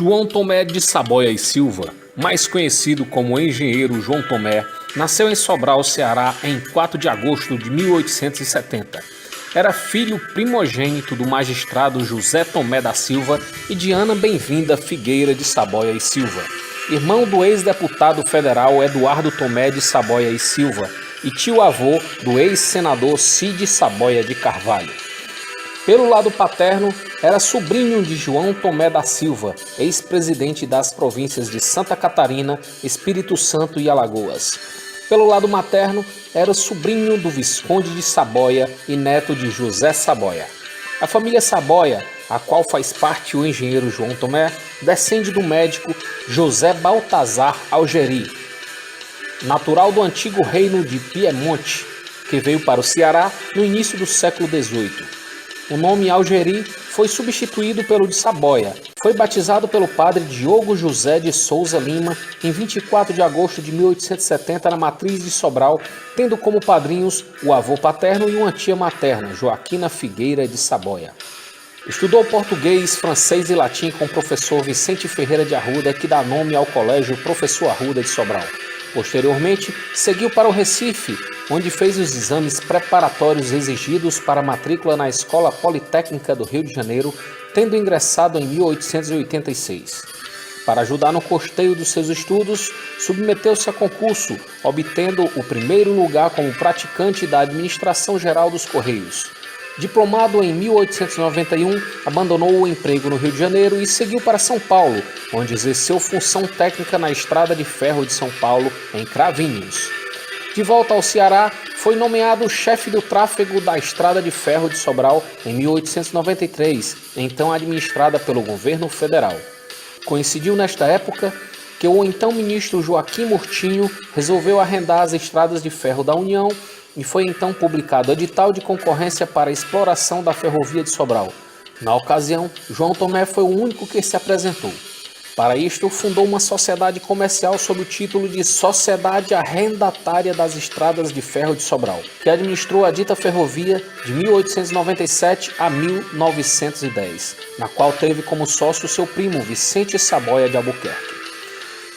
João Tomé de Saboia e Silva, mais conhecido como Engenheiro João Tomé, nasceu em Sobral, Ceará, em 4 de agosto de 1870. Era filho primogênito do magistrado José Tomé da Silva e de Ana Bem-vinda Figueira de Saboia e Silva, irmão do ex-deputado federal Eduardo Tomé de Saboia e Silva e tio-avô do ex-senador Cide Saboia de Carvalho. Pelo lado paterno, era sobrinho de João Tomé da Silva, ex-presidente das províncias de Santa Catarina, Espírito Santo e Alagoas. Pelo lado materno, era sobrinho do Visconde de Saboia e neto de José Saboia. A família Saboia, a qual faz parte o engenheiro João Tomé, descende do médico José Baltazar Algeri, natural do antigo reino de Piemonte, que veio para o Ceará no início do século XVIII. O nome Algeri foi substituído pelo de Saboia. Foi batizado pelo padre Diogo José de Souza Lima em 24 de agosto de 1870 na matriz de Sobral, tendo como padrinhos o avô paterno e uma tia materna, Joaquina Figueira de Saboia. Estudou português, francês e latim com o professor Vicente Ferreira de Arruda, que dá nome ao colégio Professor Arruda de Sobral. Posteriormente, seguiu para o Recife, onde fez os exames preparatórios exigidos para a matrícula na Escola Politécnica do Rio de Janeiro, tendo ingressado em 1886. Para ajudar no custeio dos seus estudos, submeteu-se a concurso, obtendo o primeiro lugar como praticante da Administração Geral dos Correios. Diplomado em 1891, abandonou o emprego no Rio de Janeiro e seguiu para São Paulo, onde exerceu função técnica na Estrada de Ferro de São Paulo, em Cravinhos. De volta ao Ceará, foi nomeado chefe do tráfego da Estrada de Ferro de Sobral em 1893, então administrada pelo governo federal. Coincidiu nesta época que o então ministro Joaquim Murtinho resolveu arrendar as estradas de ferro da União e foi então publicado edital de concorrência para a exploração da ferrovia de Sobral. Na ocasião, João Tomé foi o único que se apresentou. Para isto, fundou uma sociedade comercial sob o título de Sociedade Arrendatária das Estradas de Ferro de Sobral, que administrou a dita ferrovia de 1897 a 1910, na qual teve como sócio seu primo Vicente Saboia de Albuquerque.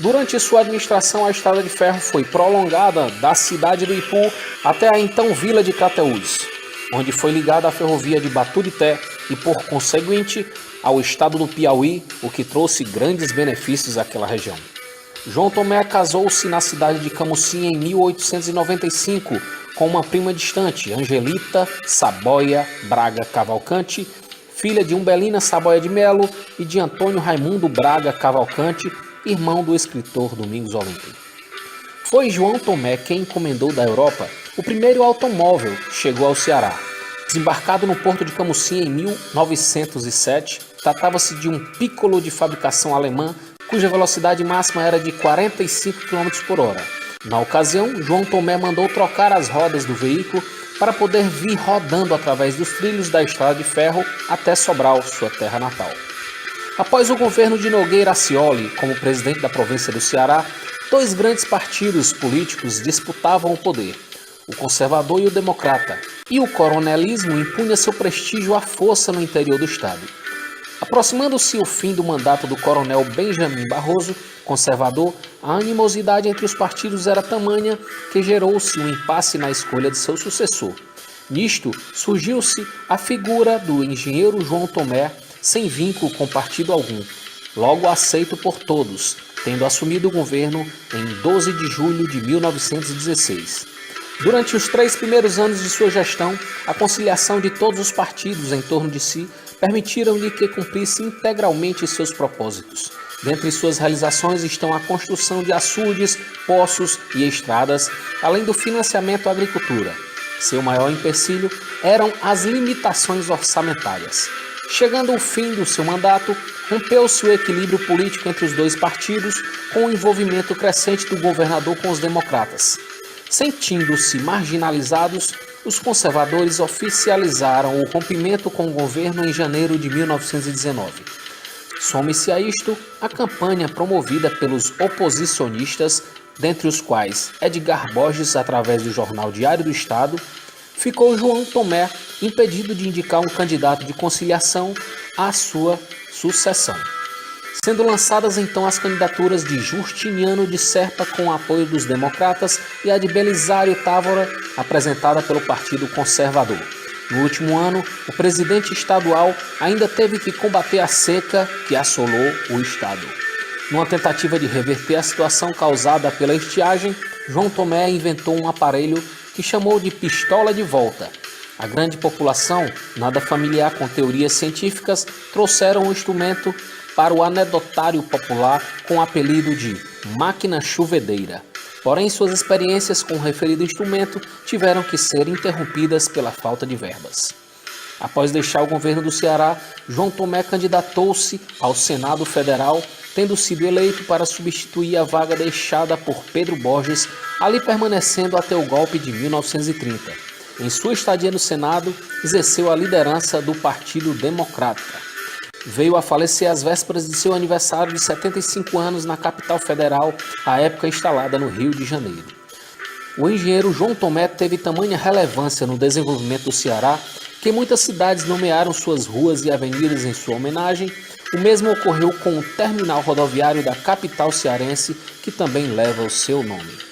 Durante sua administração, a estrada de ferro foi prolongada da cidade do Ipu até a então vila de Crateús, onde foi ligada à ferrovia de Baturité e, por conseguinte, ao estado do Piauí, o que trouxe grandes benefícios àquela região. João Tomé casou-se na cidade de Camusim em 1895 com uma prima distante, Angelita Saboia Braga Cavalcante, filha de Umbelina Saboia de Melo e de Antônio Raimundo Braga Cavalcante, irmão do escritor Domingos Olímpio. Foi João Tomé quem encomendou da Europa o primeiro automóvel que chegou ao Ceará. Desembarcado no porto de Camusim em 1907, tratava-se de um Piccolo de fabricação alemã, cuja velocidade máxima era de 45 km por hora. Na ocasião, João Tomé mandou trocar as rodas do veículo para poder vir rodando através dos trilhos da estrada de ferro até Sobral, sua terra natal. Após o governo de Nogueira Acioli como presidente da província do Ceará, dois grandes partidos políticos disputavam o poder, o conservador e o democrata, e o coronelismo impunha seu prestígio à força no interior do estado. Aproximando-se o fim do mandato do coronel Benjamin Barroso, conservador, a animosidade entre os partidos era tamanha que gerou-se um impasse na escolha de seu sucessor. Nisto, surgiu-se a figura do engenheiro João Tomé, sem vínculo com partido algum, logo aceito por todos, tendo assumido o governo em 12 de julho de 1916. Durante os 3 primeiros anos de sua gestão, a conciliação de todos os partidos em torno de si permitiram-lhe que cumprisse integralmente seus propósitos. Dentre suas realizações estão a construção de açudes, poços e estradas, além do financiamento à agricultura. Seu maior empecilho eram as limitações orçamentárias. Chegando ao fim do seu mandato, rompeu-se o equilíbrio político entre os dois partidos, com o envolvimento crescente do governador com os democratas. Sentindo-se marginalizados, os conservadores oficializaram o rompimento com o governo em janeiro de 1919. Some-se a isto a campanha promovida pelos oposicionistas, dentre os quais Edgar Borges, através do jornal Diário do Estado, ficou João Tomé impedido de indicar um candidato de conciliação à sua sucessão. sendo lançadas então as candidaturas de Justiniano de Serpa com o apoio dos democratas e a de Belisário Távora, apresentada pelo Partido Conservador. No último ano, o presidente estadual ainda teve que combater a seca que assolou o estado. Numa tentativa de reverter a situação causada pela estiagem, João Tomé inventou um aparelho que chamou de pistola de volta. A grande população, nada familiar com teorias científicas, trouxeram o instrumento para o anedotário popular com o apelido de máquina chovedeira. Porém, suas experiências com o referido instrumento tiveram que ser interrompidas pela falta de verbas. Após deixar o governo do Ceará, João Tomé candidatou-se ao Senado Federal, tendo sido eleito para substituir a vaga deixada por Pedro Borges, ali permanecendo até o golpe de 1930. Em sua estadia no Senado, exerceu a liderança do Partido Democrata. Veio a falecer às vésperas de seu aniversário de 75 anos na capital federal, à época instalada no Rio de Janeiro. O engenheiro João Tomé teve tamanha relevância no desenvolvimento do Ceará que muitas cidades nomearam suas ruas e avenidas em sua homenagem. O mesmo ocorreu com o terminal rodoviário da capital cearense, que também leva o seu nome.